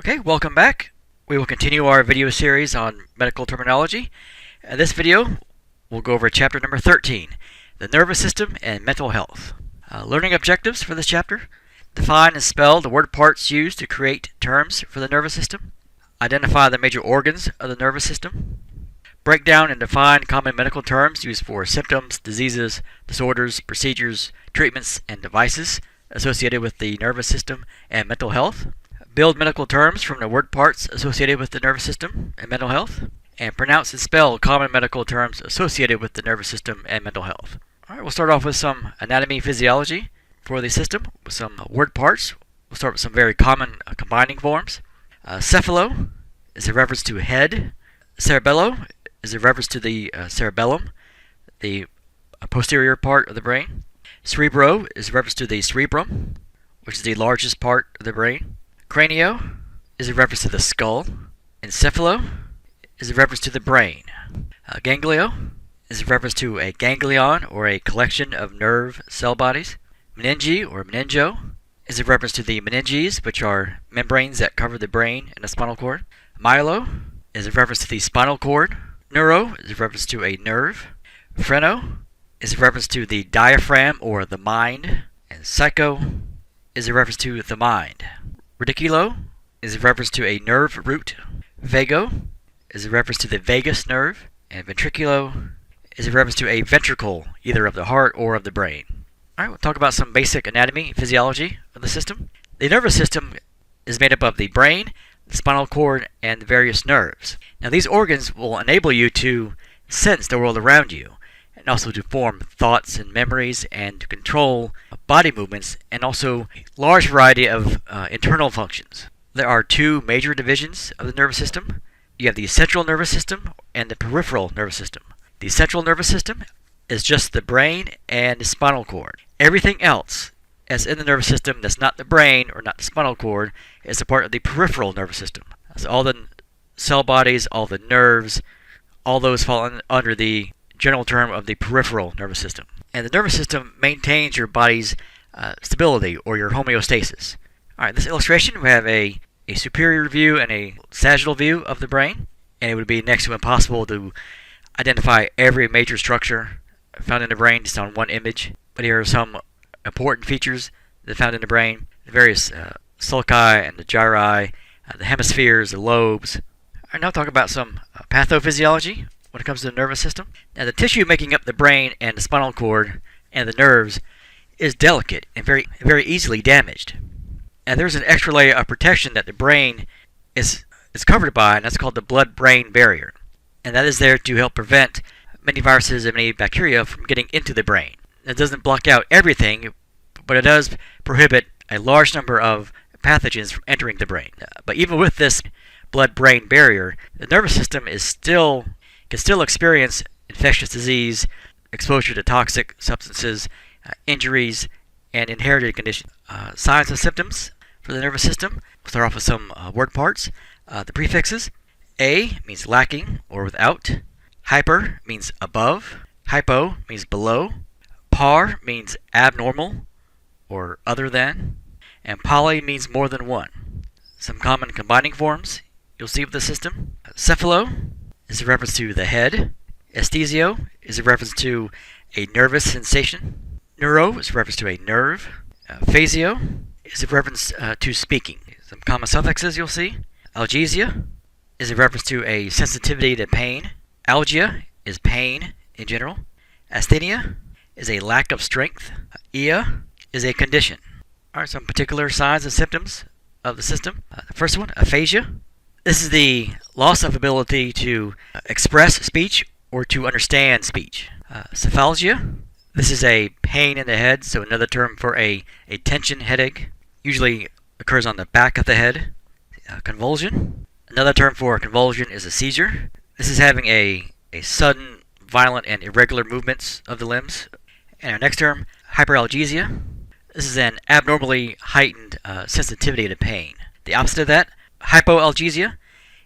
Okay, welcome back. We will continue our video series on medical terminology. In this video, we'll go over chapter number 13, the nervous system and mental health. Learning objectives for this chapter: define and spell the word parts used to create terms for the nervous system. Identify the major organs of the nervous system. Break down and define common medical terms used for symptoms, diseases, disorders, procedures, treatments, and devices associated with the nervous system and mental health. Build medical terms from the word parts associated with the nervous system and mental health. And pronounce and spell common medical terms associated with the nervous system and mental health. Alright, we'll start off with some anatomy physiology for the system, with some word parts. We'll start with some very common combining forms. Cephalo is a reference to head. Cerebello is a reference to the cerebellum, the posterior part of the brain. Cerebro is a reference to the cerebrum, which is the largest part of the brain. Cranio is a reference to the skull. Encephalo is a reference to the brain. Ganglio is a reference to a ganglion or a collection of nerve cell bodies. Meninge or meningo is a reference to the meninges, which are membranes that cover the brain and the spinal cord. Myelo is a reference to the spinal cord. Neuro is a reference to a nerve. Freno is a reference to the diaphragm or the mind. And psycho is a reference to the mind. Radiculo is a reference to a nerve root. Vago is a reference to the vagus nerve. And ventriculo is a reference to a ventricle, either of the heart or of the brain. Alright, we'll talk about some basic anatomy and physiology of the system. The nervous system is made up of the brain, the spinal cord, and the various nerves. Now, these organs will enable you to sense the world around you, and also to form thoughts and memories, and to control body movements, and also a large variety of internal functions. There are two major divisions of the nervous system. You have the central nervous system and the peripheral nervous system. The central nervous system is just the brain and the spinal cord. Everything else as in the nervous system that's not the brain or not the spinal cord is a part of the peripheral nervous system. So all the cell bodies, all the nerves, all those fall under the general term of the peripheral nervous system. And the nervous system maintains your body's stability or your homeostasis. Alright, this illustration we have a superior view and a sagittal view of the brain, and it would be next to impossible to identify every major structure found in the brain just on one image. But here are some important features that are found in the brain: the various sulci and the gyri, the hemispheres, the lobes. I'll now talk about some pathophysiology when it comes to the nervous system. Now, the tissue making up the brain and the spinal cord and the nerves is delicate and very, very easily damaged. And there's an extra layer of protection that the brain is covered by, and that's called the blood-brain barrier. And that is there to help prevent many viruses and many bacteria from getting into the brain. It doesn't block out everything, but it does prohibit a large number of pathogens from entering the brain. But even with this blood-brain barrier, the nervous system can still experience infectious disease, exposure to toxic substances, injuries, and inherited conditions. Signs and symptoms for the nervous system. We'll start off with some word parts. The prefixes. A means lacking or without. Hyper means above. Hypo means below. Par means abnormal or other than. And poly means more than one. Some common combining forms you'll see with the system. Cephalo is a reference to the head. Esthesio is a reference to a nervous sensation. Neuro is a reference to a nerve. Phasio is a reference to speaking. Some common suffixes you'll see. Algesia is a reference to a sensitivity to pain. Algia is pain in general. Asthenia is a lack of strength. Ea is a condition. Alright, some particular signs and symptoms of the system. The first one, aphasia. This is the loss of ability to express speech or to understand speech. Cephalgia. This is a pain in the head, so another term for a tension headache. Usually occurs on the back of the head. Convulsion. Another term for a convulsion is a seizure. This is having a sudden, violent, and irregular movements of the limbs. And our next term, hyperalgesia. This is an abnormally heightened sensitivity to pain. The opposite of that, hypoalgesia,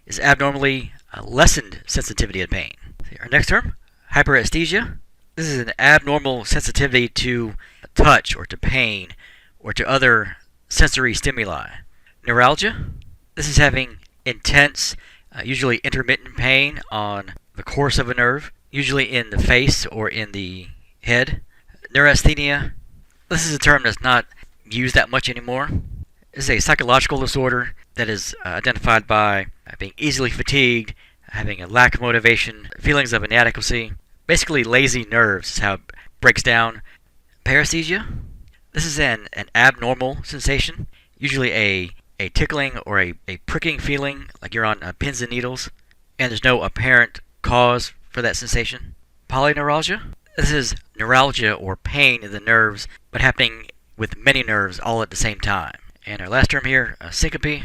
is abnormally lessened sensitivity to pain. Our next term, hyperesthesia. This is an abnormal sensitivity to touch or to pain or to other sensory stimuli. Neuralgia. This is having intense, usually intermittent pain on the course of a nerve, usually in the face or in the head. Neurasthenia, this is a term that's not used that much anymore. This is a psychological disorder that is identified by being easily fatigued, having a lack of motivation, feelings of inadequacy, basically lazy nerves is how it breaks down. Paresthesia, this is an abnormal sensation, usually a tickling or a pricking feeling like you're on pins and needles, and there's no apparent cause for that sensation. Polyneuralgia, this is neuralgia or pain in the nerves, but happening with many nerves all at the same time. And our last term here, syncope.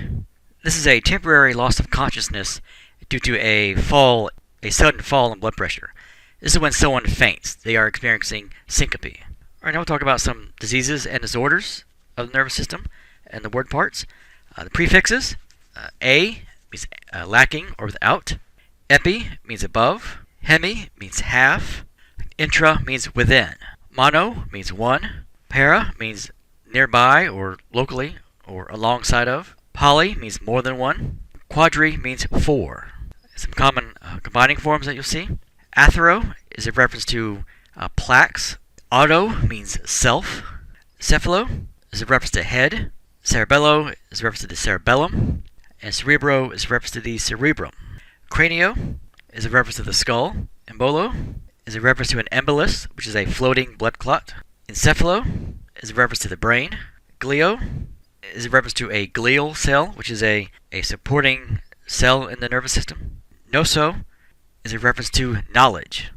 This is a temporary loss of consciousness due to a sudden fall in blood pressure. This is when someone faints. They are experiencing syncope. All right, now we'll talk about some diseases and disorders of the nervous system and the word parts. The prefixes, a means lacking or without. Epi means above. Hemi means half. Intra means within. Mono means one. Para means nearby or locally or alongside of. Poly means more than one. Quadri means four. Some common combining forms that you'll see. Athero is a reference to plaques. Auto means self. Cephalo is a reference to head. Cerebello is a reference to the cerebellum. And cerebro is a reference to the cerebrum. Cranio is a reference to the skull. Embolo is a reference to an embolus, which is a floating blood clot. Encephalo is a reference to the brain. Glio is a reference to a glial cell, which is a supporting cell in the nervous system. Noso is a reference to knowledge.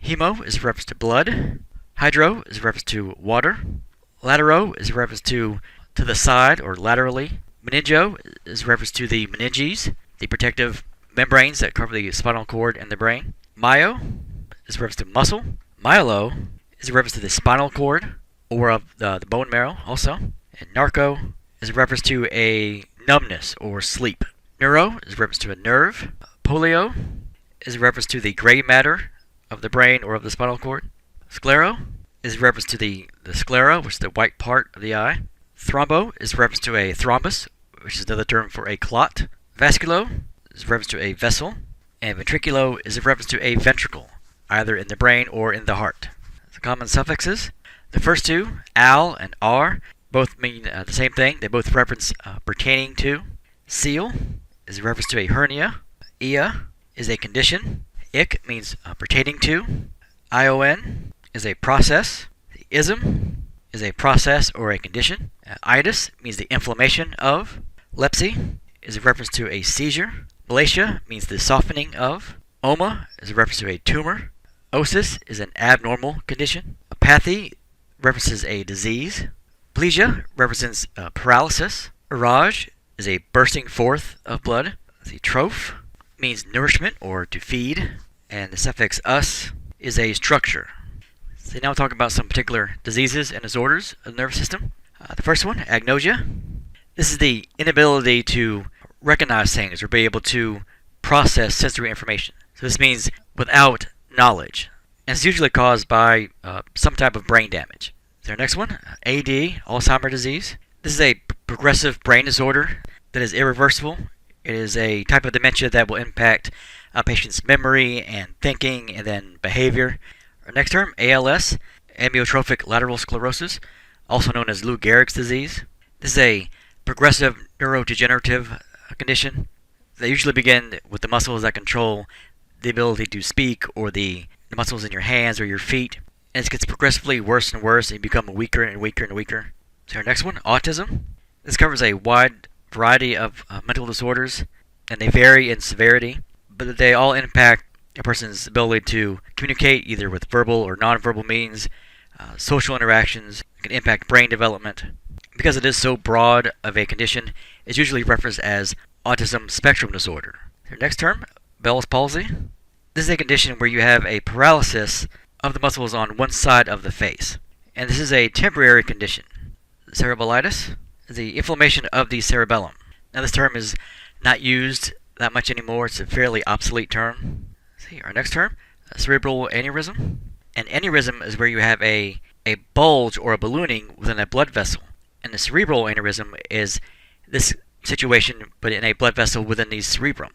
Hemo is a reference to blood. Hydro is a reference to water. Latero is a reference to the side or laterally. Meningeo is a reference to the meninges, the protective membranes that cover the spinal cord and the brain. Myo is a reference to muscle. Myelo is a reference to the spinal cord or of the bone marrow also. And narco is a reference to a numbness or sleep. Neuro is a reference to a nerve. Polio is a reference to the gray matter of the brain or of the spinal cord. Sclero is a reference to the sclera, which is the white part of the eye. Thrombo is a reference to a thrombus, which is another term for a clot. Vasculo is a reference to a vessel. And ventriculo is a reference to a ventricle, either in the brain or in the heart. The common suffixes. The first two, al and r, both mean the same thing. They both reference pertaining to. Seal is a reference to a hernia. Ia is a condition. Ik means pertaining to. Ion is a process. Ism is a process or a condition. Itis means the inflammation of. Lepsy is a reference to a seizure. Malacia means the softening of. Oma is a reference to a tumor. Osis is an abnormal condition. Apathy references a disease. Plegia represents paralysis. Urage is a bursting forth of blood. The troph means nourishment or to feed. And the suffix us is a structure. So now we'll talk about some particular diseases and disorders of the nervous system. The first one, agnosia. This is the inability to recognize things or be able to process sensory information. So this means without knowledge. And it's usually caused by some type of brain damage. So our next one, AD, Alzheimer's disease. This is a progressive brain disorder that is irreversible. It is a type of dementia that will impact a patient's memory and thinking and then behavior. Our next term, ALS, amyotrophic lateral sclerosis, also known as Lou Gehrig's disease. This is a progressive neurodegenerative condition. They usually begin with the muscles that control the ability to speak or the muscles in your hands or your feet. And it gets progressively worse and worse and you become weaker and weaker and weaker. So our next one, autism. This covers a wide variety of mental disorders and they vary in severity, but they all impact a person's ability to communicate either with verbal or nonverbal means. Social interactions can impact brain development. Because it is so broad of a condition, it's usually referenced as autism spectrum disorder. Our next term, Bell's palsy. This is a condition where you have a paralysis of the muscles on one side of the face. And this is a temporary condition. Cerebellitis is the inflammation of the cerebellum. Now this term is not used that much anymore. It's a fairly obsolete term. See, our next term, cerebral aneurysm. An aneurysm is where you have a bulge or a ballooning within a blood vessel. And the cerebral aneurysm is this situation, but in a blood vessel within the cerebrum.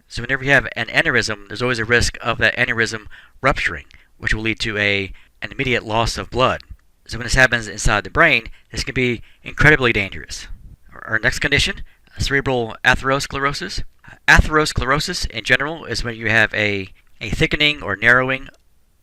So whenever you have an aneurysm, there's always a risk of that aneurysm rupturing, which will lead to an immediate loss of blood. So when this happens inside the brain, this can be incredibly dangerous. Our next condition, cerebral atherosclerosis. Atherosclerosis in general is when you have a thickening or narrowing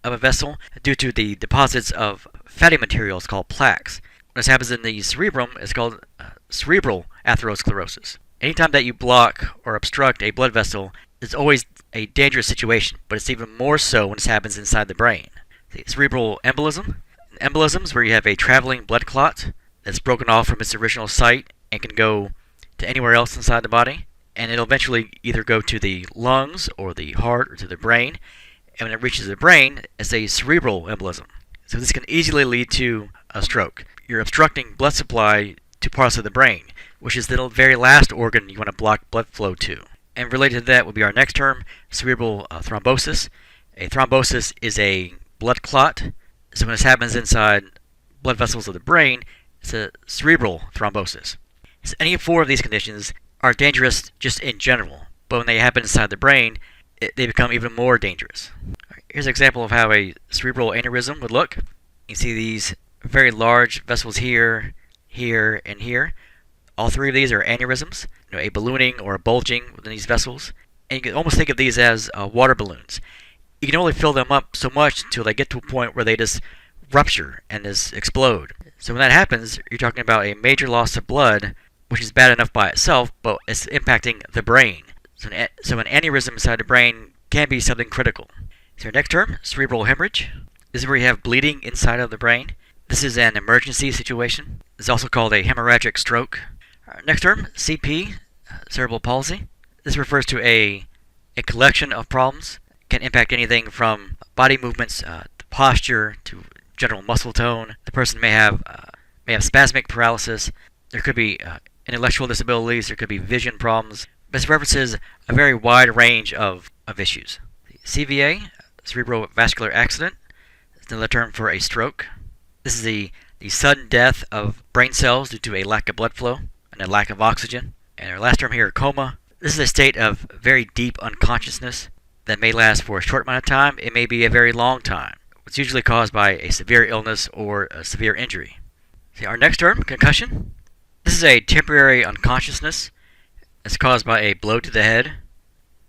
of a vessel due to the deposits of fatty materials called plaques. When this happens in the cerebrum, it's called cerebral atherosclerosis. Anytime that you block or obstruct a blood vessel, it's always a dangerous situation, but it's even more so when this happens inside the brain. The cerebral embolism. Embolism is where you have a traveling blood clot that's broken off from its original site and can go to anywhere else inside the body, and it'll eventually either go to the lungs or the heart or to the brain, and when it reaches the brain, it's a cerebral embolism. So this can easily lead to a stroke. You're obstructing blood supply to parts of the brain, which is the very last organ you want to block blood flow to. And related to that would be our next term, cerebral thrombosis. A thrombosis is a blood clot. So when this happens inside blood vessels of the brain, it's a cerebral thrombosis. So any four of these conditions are dangerous just in general, but when they happen inside the brain, they become even more dangerous. Here's an example of how a cerebral aneurysm would look. You see these very large vessels here, here, and here. All three of these are aneurysms, a ballooning or a bulging within these vessels. And you can almost think of these as water balloons. You can only fill them up so much until they get to a point where they just rupture and just explode. So when that happens, you're talking about a major loss of blood, which is bad enough by itself, but it's impacting the brain. So an aneurysm inside the brain can be something critical. So our next term, cerebral hemorrhage. This is where you have bleeding inside of the brain. This is an emergency situation. It's also called a hemorrhagic stroke. Our next term, CP, cerebral palsy. This refers to a collection of problems. It can impact anything from body movements to posture to general muscle tone. The person may have spasmic paralysis. There could be intellectual disabilities. There could be vision problems. This references a very wide range of issues. CVA, cerebrovascular accident, is another term for a stroke. This is the sudden death of brain cells due to a lack of blood flow and a lack of oxygen. And our last term here, coma. This is a state of very deep unconsciousness that may last for a short amount of time. It may be a very long time. It's usually caused by a severe illness or a severe injury. See, our next term, concussion. This is a temporary unconsciousness. It's caused by a blow to the head.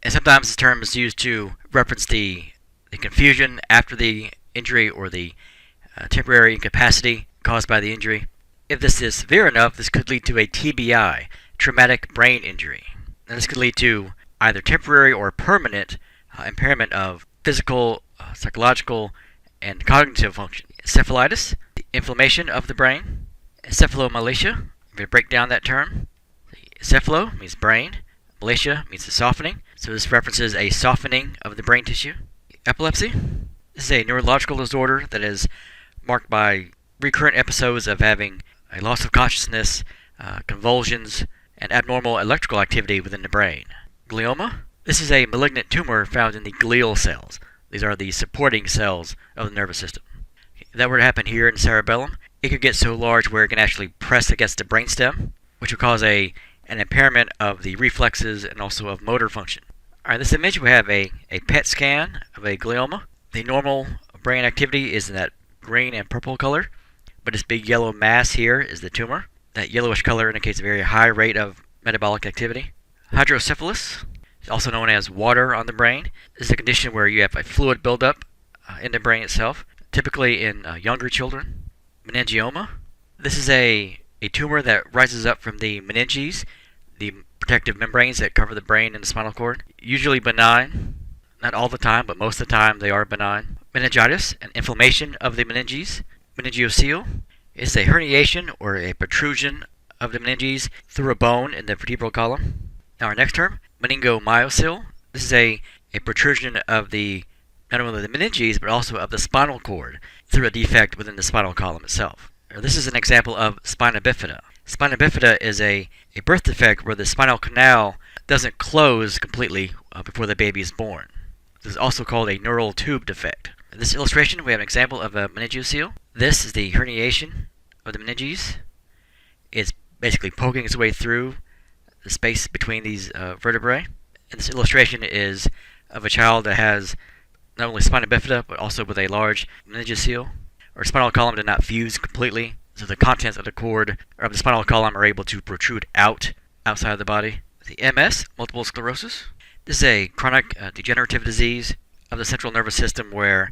And sometimes this term is used to reference the confusion after the injury or the temporary incapacity caused by the injury. If this is severe enough, this could lead to a TBI, traumatic brain injury. And this could lead to either temporary or permanent impairment of physical, psychological, and cognitive function. Encephalitis, the inflammation of the brain. Encephalomalacia, I'm going to break down that term. Encephalo means brain. Malacia means the softening. So this references a softening of the brain tissue. Epilepsy, this is a neurological disorder that is marked by recurrent episodes of having a loss of consciousness, convulsions, and abnormal electrical activity within the brain. Glioma, this is a malignant tumor found in the glial cells. These are the supporting cells of the nervous system. If that were to happen here in the cerebellum, it could get so large where it can actually press against the brainstem, which would cause an impairment of the reflexes and also of motor function. Alright, this image we have a PET scan of a glioma. The normal brain activity is in that green and purple color, but this big yellow mass here is the tumor. That yellowish color indicates a very high rate of metabolic activity. Hydrocephalus, also known as water on the brain, is a condition where you have a fluid buildup in the brain itself, typically in younger children. Meningioma, this is a tumor that rises up from the meninges, the protective membranes that cover the brain and the spinal cord. Usually benign, not all the time, but most of the time they are benign. Meningitis, an inflammation of the meninges. Meningocele is a herniation or a protrusion of the meninges through a bone in the vertebral column. Now our next term, meningomyocele. This is a protrusion of not only the meninges but also of the spinal cord through a defect within the spinal column itself. This is an example of spina bifida. Spina bifida is a birth defect where the spinal canal doesn't close completely before the baby is born. This is also called a neural tube defect. In this illustration, we have an example of a meningocele. This is the herniation of the meninges. It's basically poking its way through the space between these vertebrae. And this illustration is of a child that has not only spina bifida, but also with a large meningocele, or spinal column did not fuse completely, so the contents of the cord or of the spinal column are able to protrude outside of the body. The MS, multiple sclerosis. This is a chronic degenerative disease of the central nervous system where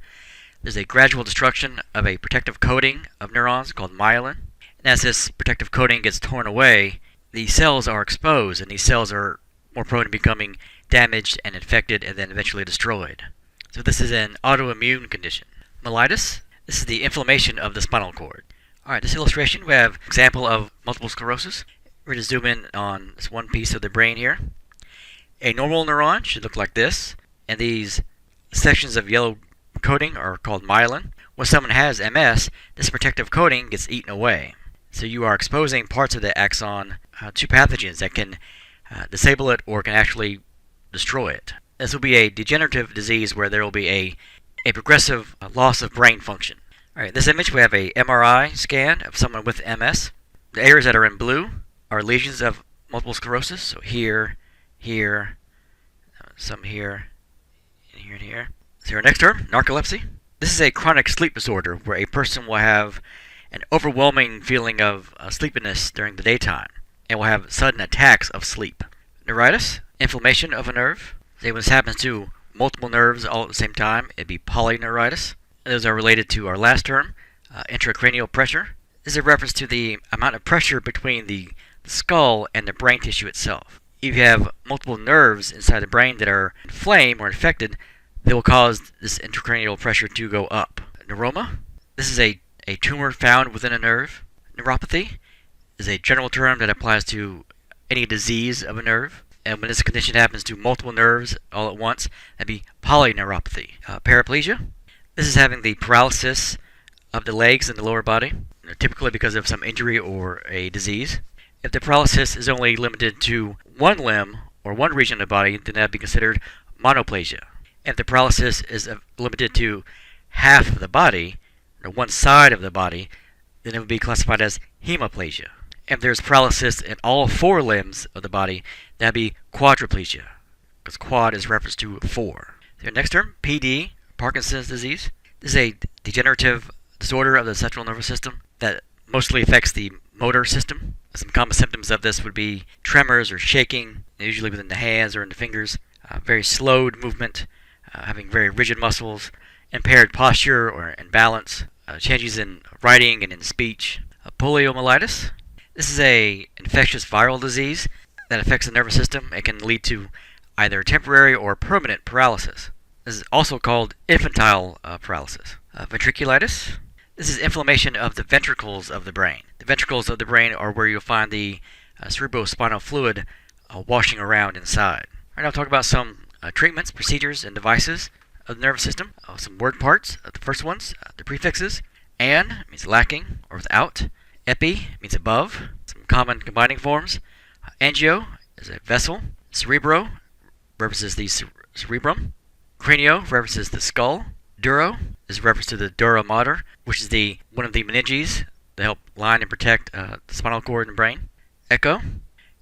there's a gradual destruction of a protective coating of neurons called myelin. And as this protective coating gets torn away, the cells are exposed, and these cells are more prone to becoming damaged and infected and then eventually destroyed. So this is an autoimmune condition. Myelitis, this is the inflammation of the spinal cord. Alright, this illustration we have an example of multiple sclerosis. We're going to zoom in on this one piece of the brain here. A normal neuron should look like this, and these sections of yellow coating are called myelin. When someone has MS, this protective coating gets eaten away. So you are exposing parts of the axon to pathogens that can disable it or can actually destroy it. This will be a degenerative disease where there will be a progressive loss of brain function. Alright, this image we have a MRI scan of someone with MS. The areas that are in blue are lesions of multiple sclerosis. So here, some here, and here and here. So our next term, narcolepsy. This is a chronic sleep disorder where a person will have an overwhelming feeling of sleepiness during the daytime and will have sudden attacks of sleep. Neuritis, inflammation of a nerve. Say when this happens to multiple nerves all at the same time, it'd be polyneuritis. Those are related to our last term, intracranial pressure. This is a reference to the amount of pressure between the skull and the brain tissue itself. If you have multiple nerves inside the brain that are inflamed or infected, they will cause this intracranial pressure to go up. Neuroma, this is a tumor found within a nerve. Neuropathy is a general term that applies to any disease of a nerve. And when this condition happens to multiple nerves all at once, that'd be polyneuropathy. Paraplegia, this is having the paralysis of the legs and the lower body, typically because of some injury or a disease. If the paralysis is only limited to one limb or one region of the body, then that would be considered monoplasia. If the paralysis is limited to half of the body, or one side of the body, then it would be classified as hemiplegia. If there's paralysis in all four limbs of the body, that would be quadriplegia, because quad is reference to four. So next term, PD, Parkinson's disease. This is a degenerative disorder of the central nervous system that mostly affects the motor system. Some common symptoms of this would be tremors or shaking, usually within the hands or in the fingers, very slowed movement, having very rigid muscles, impaired posture or imbalance, changes in writing and in speech. Poliomyelitis. This is a infectious viral disease that affects the nervous system. It can lead to either temporary or permanent paralysis. This is also called infantile paralysis. Ventriculitis. This is inflammation of the ventricles of the brain. The ventricles of the brain are where you'll find the cerebrospinal fluid washing around inside. All right, I'll talk about some treatments, procedures, and devices of the nervous system. Some word parts. The first ones, the prefixes. An means lacking or without. Epi means above. Some common combining forms. Angio is a vessel. Cerebro references the cerebrum. Cranio references the skull. Duro is a reference to the dura mater, which is one of the meninges that help line and protect the spinal cord and brain. Echo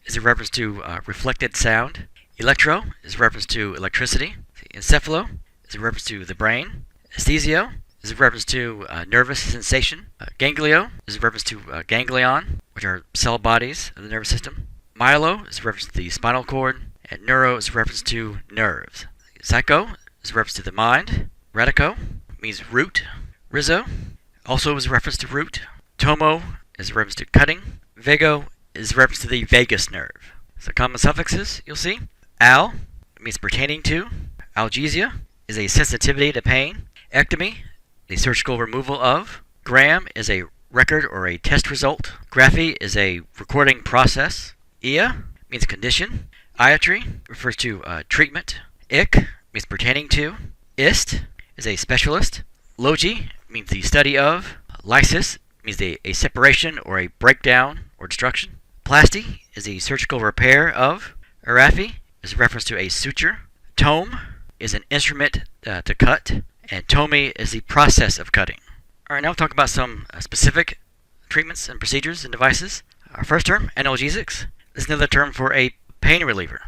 is a reference to reflected sound. Electro is a reference to electricity. Encephalo is a reference to the brain. Esthesio is a reference to nervous sensation. Ganglio is a reference to ganglion, which are cell bodies of the nervous system. Myelo is a reference to the spinal cord. And neuro is a reference to nerves. Psycho is a reference to the mind. Radico means root. Rizzo also is a reference to root. Tomo is a reference to cutting. Vago is a reference to the vagus nerve. So common suffixes you'll see. Al means pertaining to. Algesia is a sensitivity to pain. Ectomy, the surgical removal of. Gram is a record or a test result. Graphy is a recording process. Ia means condition. Iatry refers to treatment. Ik means pertaining to. Ist is a specialist. Logi means the study of. Lysis means a separation or a breakdown or destruction. Plasty is a surgical repair of. Araphy is a reference to a suture. Tome is an instrument to cut. And tomy is the process of cutting. Alright, now we'll talk about some specific treatments and procedures and devices. Our first term, analgesics. This is another term for a pain reliever.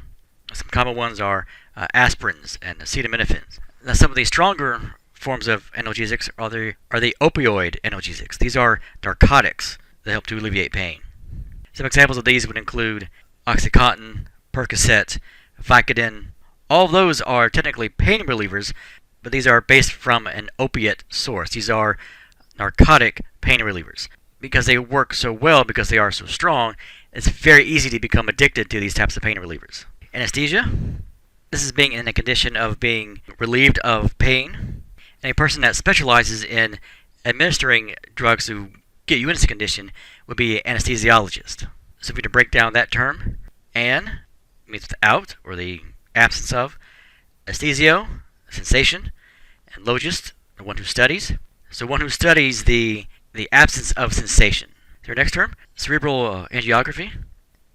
Some common ones are aspirins and acetaminophen. Now, some of the stronger forms of analgesics are the opioid analgesics. These are narcotics that help to alleviate pain. Some examples of these would include OxyContin, Percocet, Vicodin. All of those are technically pain relievers, but these are based from an opiate source. These are narcotic pain relievers. Because they work so well, because they are so strong, it's very easy to become addicted to these types of pain relievers. Anesthesia. This is being in a condition of being relieved of pain. And a person that specializes in administering drugs to get you into this condition would be an anesthesiologist. So if we were to break down that term, an means without, or the absence of, anesthesio, sensation, and logist, the one who studies. So one who studies the absence of sensation. So our next term, cerebral angiography,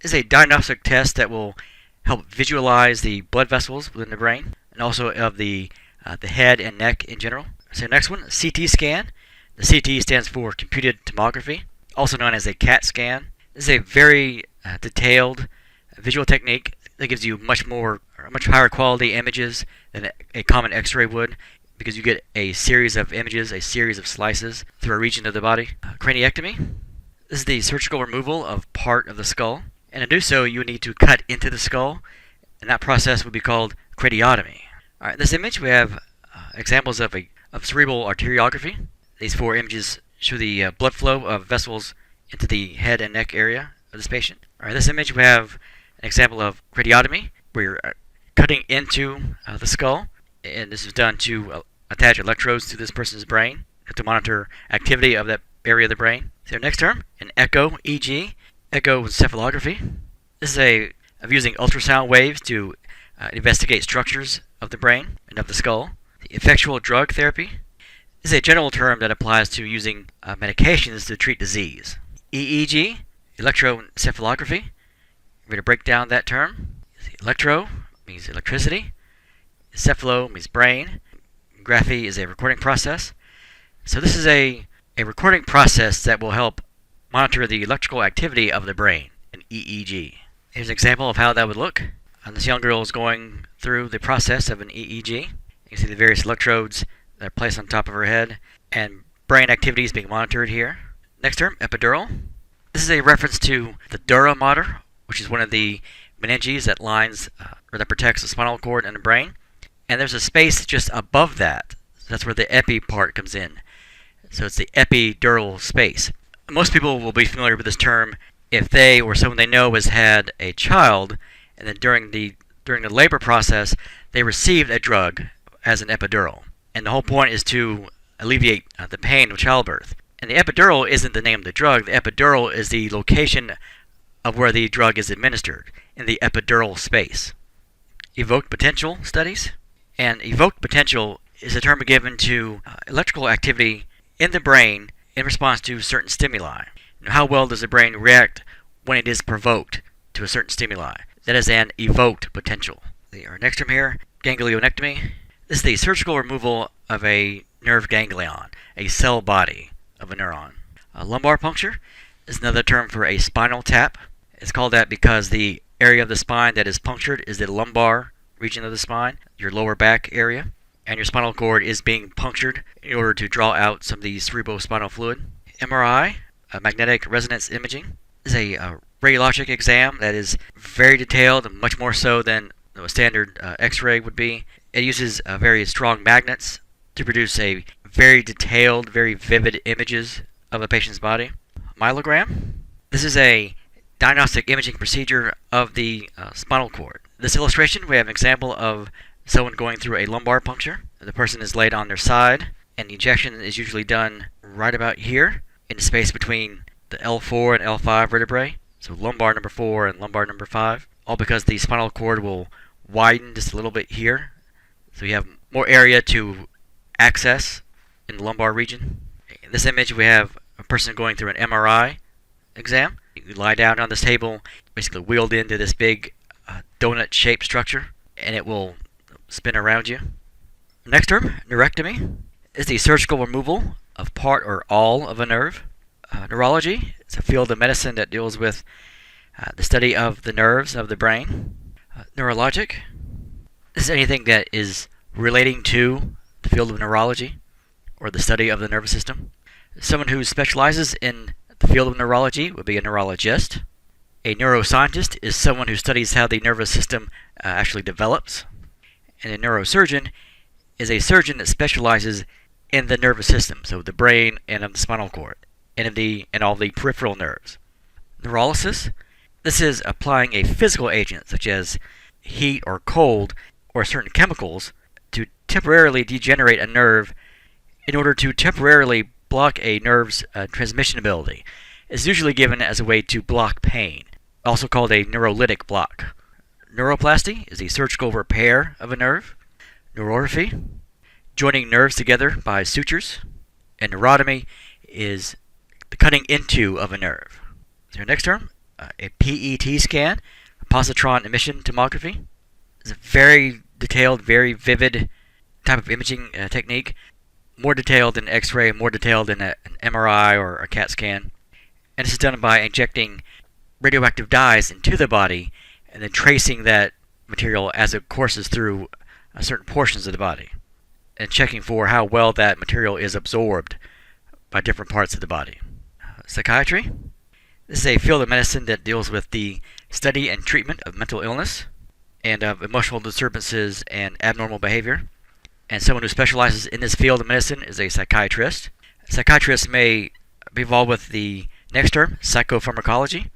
is a diagnostic test that will help visualize the blood vessels within the brain, and also of the head and neck in general. So next one, CT scan. The CT stands for computed tomography, also known as a CAT scan. This is a very detailed visual technique that gives you much higher quality images than a common X-ray would, because you get a series of images, a series of slices through a region of the body. Craniectomy. This is the surgical removal of part of the skull. And to do so, you need to cut into the skull, and that process would be called craniotomy. Alright, in this image we have examples of cerebral arteriography. These four images show the blood flow of vessels into the head and neck area of this patient. Alright, in this image we have an example of craniotomy, where you're cutting into the skull, and this is done to attach electrodes to this person's brain to monitor activity of that area of the brain. So next term, an echo EG, echoencephalography. This is of using ultrasound waves to investigate structures of the brain and of the skull. The effectual drug therapy is a general term that applies to using medications to treat disease. EEG, electroencephalography. We're going to break down that term. Electro means electricity. Encephalo means brain. Graphy is a recording process. So this is a recording process that will help monitor the electrical activity of the brain, an EEG. Here's an example of how that would look. This young girl is going through the process of an EEG. You can see the various electrodes that are placed on top of her head, and brain activity is being monitored here. Next term, epidural. This is a reference to the dura mater, which is one of the meninges that lines or that protects the spinal cord and the brain. And there's a space just above that. That's where the epi part comes in. So it's the epidural space. Most people will be familiar with this term if they or someone they know has had a child, and then during the labor process they received a drug as an epidural. And the whole point is to alleviate the pain of childbirth. And the epidural isn't the name of the drug. The epidural is the location of where the drug is administered, in the epidural space. Evoked potential studies. And evoked potential is a term given to electrical activity in the brain in response to certain stimuli. How well does the brain react when it is provoked to a certain stimuli? That is an evoked potential. Our next term here, ganglionectomy. This is the surgical removal of a nerve ganglion, a cell body of a neuron. Lumbar puncture is another term for a spinal tap. It's called that because the area of the spine that is punctured is the lumbar region of the spine, your lower back area, and your spinal cord is being punctured in order to draw out some of the cerebrospinal fluid. MRI, magnetic resonance imaging, is a radiologic exam that is very detailed, much more so than a standard X-ray would be. It uses very strong magnets to produce a very detailed, very vivid images of a patient's body. Myelogram. This is a diagnostic imaging procedure of the spinal cord. This illustration, we have an example of someone going through a lumbar puncture. The person is laid on their side, and the injection is usually done right about here, in the space between the L4 and L5 vertebrae. So lumbar number 4 and lumbar number 5. All because the spinal cord will widen just a little bit here. So you have more area to access in the lumbar region. In this image, we have a person going through an MRI exam. You lie down on this table, basically wheeled into this big donut-shaped structure, and it will spin around you. Next term, neurectomy, is the surgical removal of part or all of a nerve. Neurology is a field of medicine that deals with The study of the nerves of the brain. Neurologic. This is anything that is relating to the field of neurology or the study of the nervous system. Someone who specializes in the field of neurology would be a neurologist. A neuroscientist is someone who studies how the nervous system actually develops. And a neurosurgeon is a surgeon that specializes in the nervous system, so the brain and of the spinal cord, and all the peripheral nerves. Neurolysis. This is applying a physical agent, such as heat or cold or certain chemicals, to temporarily degenerate a nerve in order to temporarily block a nerve's transmission ability. It's usually given as a way to block pain, also called a neurolytic block. Neuroplasty is the surgical repair of a nerve. Neurorrhaphy, joining nerves together by sutures. And neurotomy is the cutting into of a nerve. So next term, a PET scan, positron emission tomography. It's a very detailed, very vivid type of imaging technique. More detailed than X-ray, more detailed than an MRI or a CAT scan. And this is done by injecting radioactive dyes into the body and then tracing that material as it courses through certain portions of the body and checking for how well that material is absorbed by different parts of the body. Psychiatry. This is a field of medicine that deals with the study and treatment of mental illness and of emotional disturbances and abnormal behavior. And someone who specializes in this field of medicine is a psychiatrist. Psychiatrists may be involved with the next term, psychopharmacology.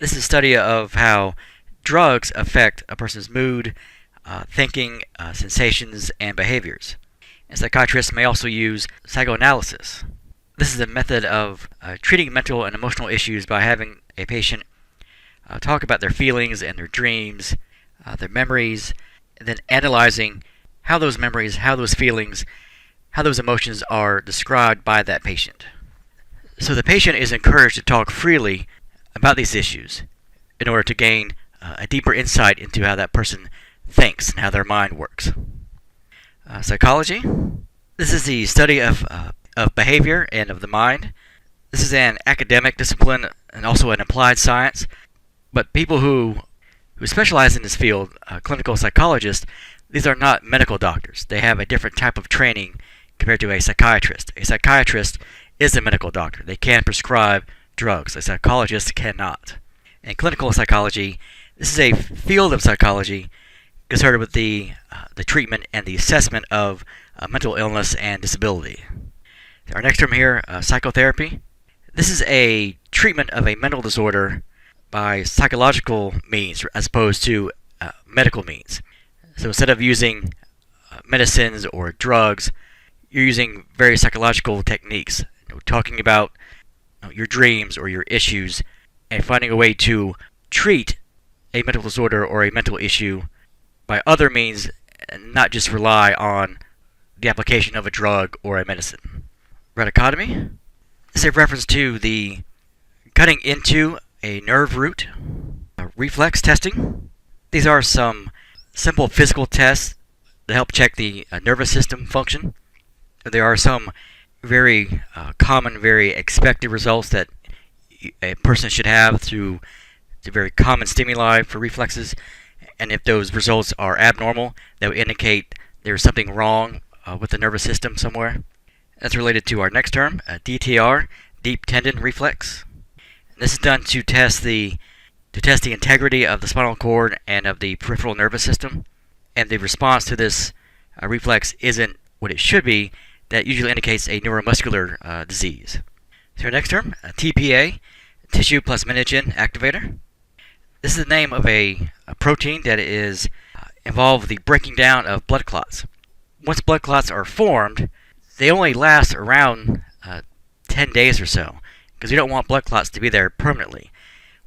This is a study of how drugs affect a person's mood, thinking, sensations, and behaviors. And psychiatrists may also use psychoanalysis. This is a method of treating mental and emotional issues by having a patient talk about their feelings and their dreams, their memories, and then analyzing how those memories, how those feelings, how those emotions are described by that patient. So the patient is encouraged to talk freely about these issues in order to gain a deeper insight into how that person thinks and how their mind works. Psychology. This is the study of behavior and of the mind. This is an academic discipline and also an applied science. But people who specialize in this field, clinical psychologists, these are not medical doctors. They have a different type of training compared to a psychiatrist. A psychiatrist is a medical doctor. They can prescribe drugs. A psychologist cannot. In clinical psychology, this is a field of psychology concerned with the treatment and the assessment of mental illness and disability. Our next term here, psychotherapy. This is a treatment of a mental disorder by psychological means as opposed to medical means. So instead of using medicines or drugs, you're using very psychological techniques, talking about your dreams or your issues and finding a way to treat a mental disorder or a mental issue by other means and not just rely on the application of a drug or a medicine. Radicotomy is a reference to the cutting into a nerve root. Reflex testing. These are some simple physical tests that help check the nervous system function. There are some very common, very expected results that a person should have through the very common stimuli for reflexes. And if those results are abnormal, that would indicate there's something wrong with the nervous system somewhere. That's related to our next term, DTR, deep tendon reflex. This is done to test the integrity of the spinal cord and of the peripheral nervous system. And the response to this reflex isn't what it should be. That usually indicates a neuromuscular disease. So our next term, TPA, tissue plasminogen activator. This is the name of a protein that is involved with the breaking down of blood clots. Once blood clots are formed, they only last around 10 days or so, because you don't want blood clots to be there permanently.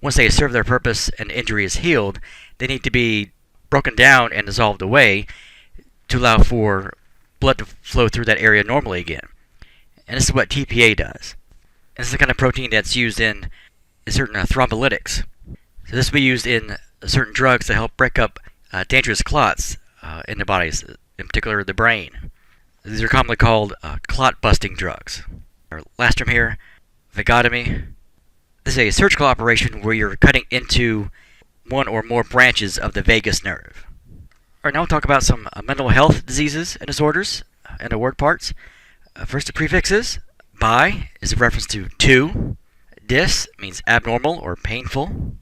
Once they serve their purpose and the injury is healed, they need to be broken down and dissolved away to allow for blood to flow through that area normally again. And this is what TPA does. And this is the kind of protein that's used in certain thrombolytics. So this will be used in certain drugs to help break up dangerous clots in the bodies, in particular the brain. These are commonly called clot-busting drugs. Our last term here, vagotomy. This is a surgical operation where you're cutting into one or more branches of the vagus nerve. Alright, now we'll talk about some mental health diseases and disorders and the word parts. First, the prefixes. Bi is a reference to two. Dis means abnormal or painful.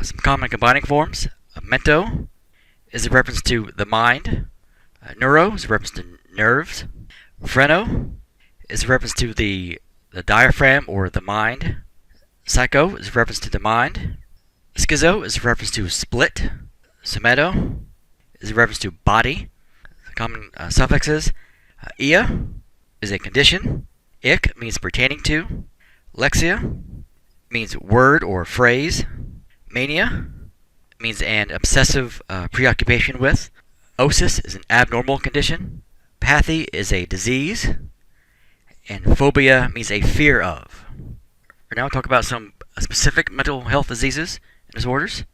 Some common combining forms. Mento is a reference to the mind. Neuro is a reference to nerves. Freno is a reference to the diaphragm or the mind. Psycho is a reference to the mind. Schizo is a reference to split. Somato is a reference to body. Common suffixes. Ia is a condition. Ik means pertaining to. Lexia means word or phrase. Mania means an obsessive preoccupation with. Osis is an abnormal condition. Pathy is a disease. And phobia means a fear of. Now we'll talk about some specific mental health diseases and disorders.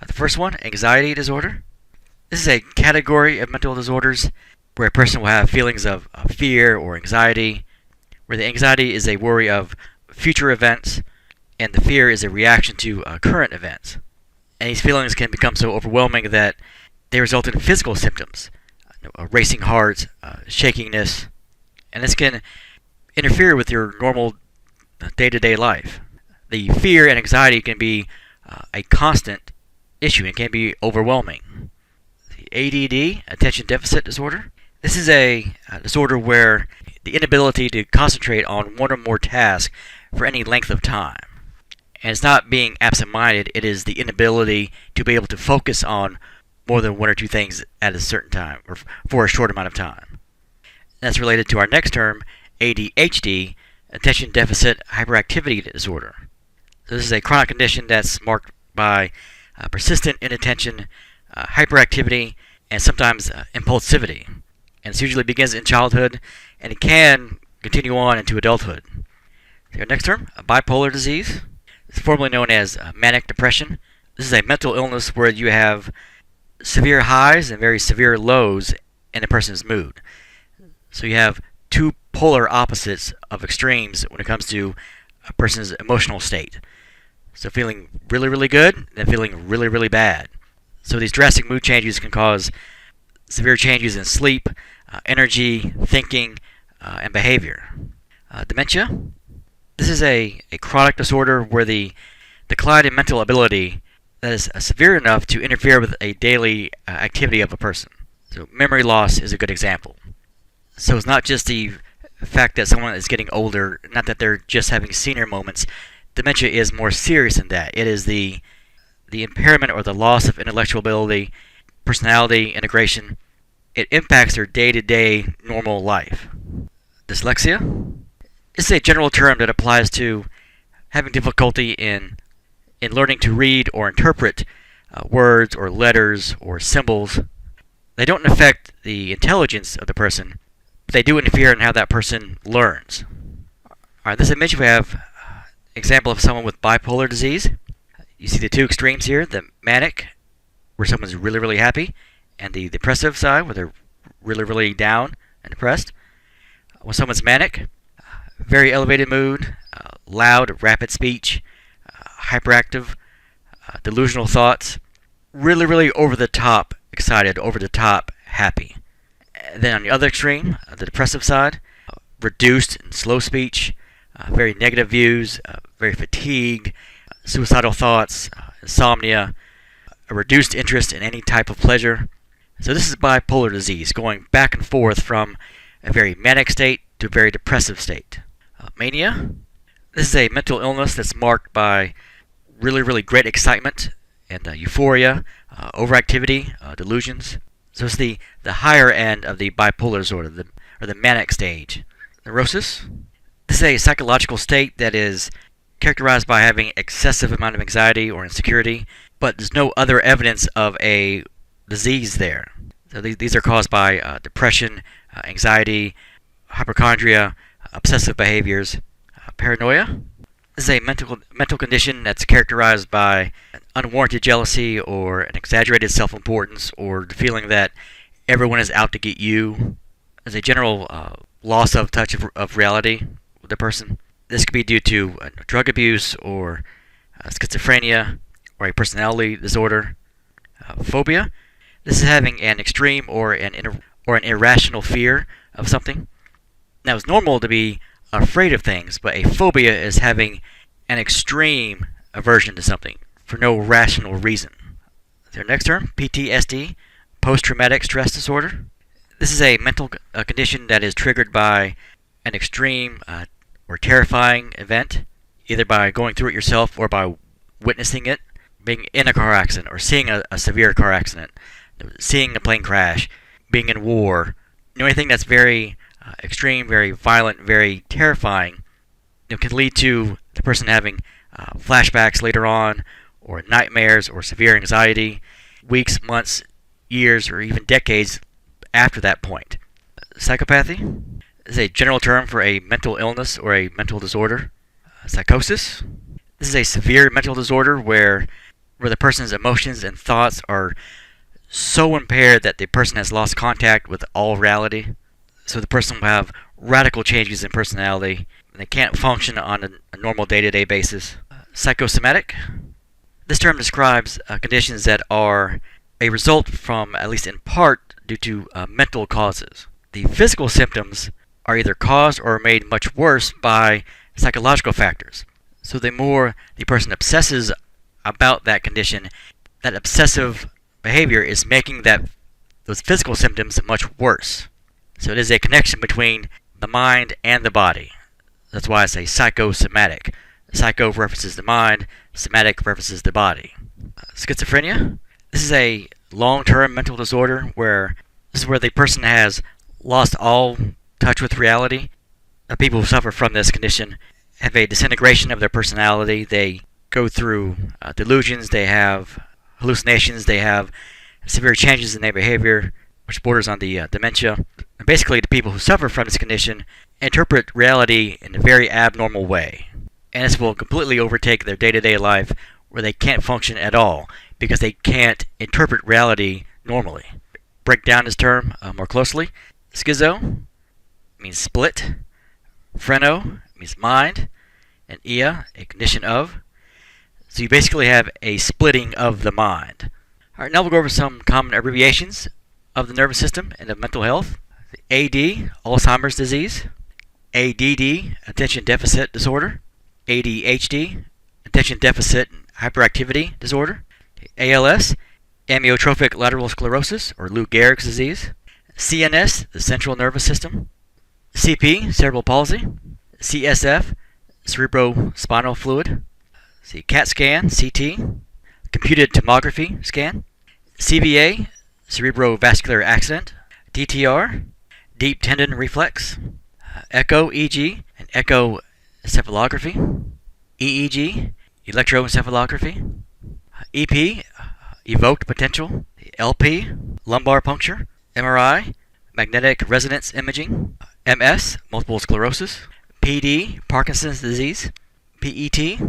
The first one, anxiety disorder. This is a category of mental disorders where a person will have feelings of fear or anxiety, where the anxiety is a worry of future events, and the fear is a reaction to current events. And these feelings can become so overwhelming that they result in physical symptoms, racing heart, shakiness, and this can interfere with your normal day-to-day life. The fear and anxiety can be a constant issue and can be overwhelming. The ADD, attention deficit disorder. This is a disorder where the inability to concentrate on one or more tasks for any length of time. And it's not being absent-minded, it is the inability to be able to focus on more than one or two things at a certain time, or for a short amount of time. That's related to our next term, ADHD, attention deficit hyperactivity disorder. So this is a chronic condition that's marked by persistent inattention, hyperactivity, and sometimes impulsivity. And this usually begins in childhood, and it can continue on into adulthood. So our next term, bipolar disease. It's formerly known as manic depression. This is a mental illness where you have severe highs and very severe lows in a person's mood. So you have two polar opposites of extremes when it comes to a person's emotional state. So feeling really, really good, and feeling really, really bad. So these drastic mood changes can cause severe changes in sleep, energy, thinking, and behavior. Dementia. This is a chronic disorder where the decline in mental ability that is severe enough to interfere with a daily activity of a person. So memory loss is a good example. So it's not just the fact that someone is getting older, not that they're just having senior moments. Dementia is more serious than that. It is the impairment or the loss of intellectual ability, personality, integration. It impacts their day-to-day normal life. Dyslexia. This is a general term that applies to having difficulty in learning to read or interpret words or letters or symbols. They don't affect the intelligence of the person, but they do interfere in how that person learns. Alright, this image we have an example of someone with bipolar disease. You see the two extremes here, the manic, where someone's really, really happy, and the depressive side, where they're really, really down and depressed. When someone's manic, very elevated mood, loud, rapid speech, hyperactive, delusional thoughts, really, really over-the-top excited, over-the-top happy. And then on the other extreme, the depressive side, reduced and slow speech, very negative views, very fatigued, suicidal thoughts, insomnia, a reduced interest in any type of pleasure. So this is bipolar disease, going back and forth from a very manic state to a very depressive state. Mania. This is a mental illness that's marked by really, really great excitement and euphoria, overactivity, delusions. So it's the higher end of the bipolar disorder, or the manic stage. Neurosis. This is a psychological state that is characterized by having excessive amount of anxiety or insecurity, but there's no other evidence of a disease there. So these are caused by depression, anxiety, hypochondria, obsessive behaviors, paranoia. This is a mental condition that's characterized by an unwarranted jealousy or an exaggerated self-importance or the feeling that everyone is out to get you. There's a general loss of touch of reality with the person. This could be due to drug abuse or schizophrenia or a personality disorder. Phobia. This is having an extreme or an irrational fear of something. Now, it's normal to be afraid of things, but a phobia is having an extreme aversion to something for no rational reason. Their next term, PTSD, post-traumatic stress disorder. This is a mental condition that is triggered by an extreme or terrifying event, either by going through it yourself or by witnessing it, being in a car accident or seeing a severe car accident, seeing a plane crash, being in war. Anything that's very extreme, very violent, very terrifying, can lead to the person having flashbacks later on, or nightmares, or severe anxiety, weeks, months, years, or even decades after that point. Psychopathy is a general term for a mental illness or a mental disorder. Psychosis. This is a severe mental disorder where the person's emotions and thoughts are so impaired that the person has lost contact with all reality. So the person will have radical changes in personality, and they can't function on a normal day-to-day basis. Psychosomatic. This term describes conditions that are a result from, at least in part, due to mental causes. The physical symptoms are either caused or made much worse by psychological factors. So the more the person obsesses about that condition, that obsessive behavior is making those physical symptoms much worse. So it is a connection between the mind and the body. That's why I say psychosomatic. Psycho references the mind, somatic references the body. Schizophrenia. This is a long-term mental disorder where the person has lost all touch with reality. People who suffer from this condition have a disintegration of their personality. They go through delusions, they have hallucinations, they have severe changes in their behavior, which borders on the dementia. And basically, the people who suffer from this condition interpret reality in a very abnormal way. And this will completely overtake their day-to-day life where they can't function at all because they can't interpret reality normally. Break down this term more closely. Schizo means split. Phreno means mind. And ia, a condition of. So you basically have a splitting of the mind. Alright, now we'll go over some common abbreviations of the nervous system and of mental health. AD, Alzheimer's disease. ADD, attention deficit disorder. ADHD, attention deficit hyperactivity disorder. ALS, amyotrophic lateral sclerosis, or Lou Gehrig's disease. CNS, the central nervous system. CP, cerebral palsy. CSF, cerebrospinal fluid. CAT scan, CT, computed tomography scan. CVA, cerebrovascular accident. DTR, deep tendon reflex. Echo EG, and echoencephalography. EEG, electroencephalography. EP, evoked potential. LP, lumbar puncture. MRI, magnetic resonance imaging. MS, multiple sclerosis. PD, Parkinson's disease. PET,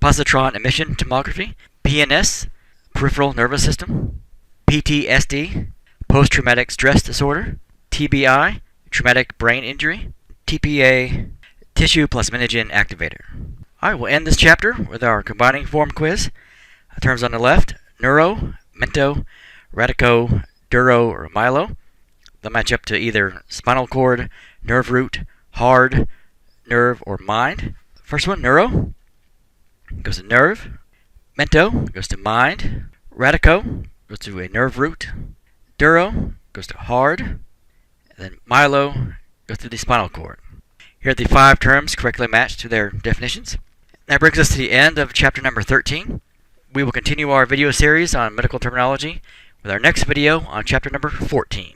positron emission tomography. PNS, peripheral nervous system. PTSD, post-traumatic stress disorder. TBI, traumatic brain injury. TPA, tissue plasminogen activator. Alright, we'll end this chapter with our combining form quiz. Terms on the left: neuro, mento, radico, duro, or myelo. They'll match up to either spinal cord, nerve root, hard, nerve, or mind. First one, neuro, goes to nerve. Mento goes to mind. Radico goes to a nerve root. Duro goes to hard. And then myelo goes to the spinal cord. Here are the 5 terms correctly matched to their definitions. That brings us to the end of chapter number 13. We will continue our video series on medical terminology with our next video on chapter number 14.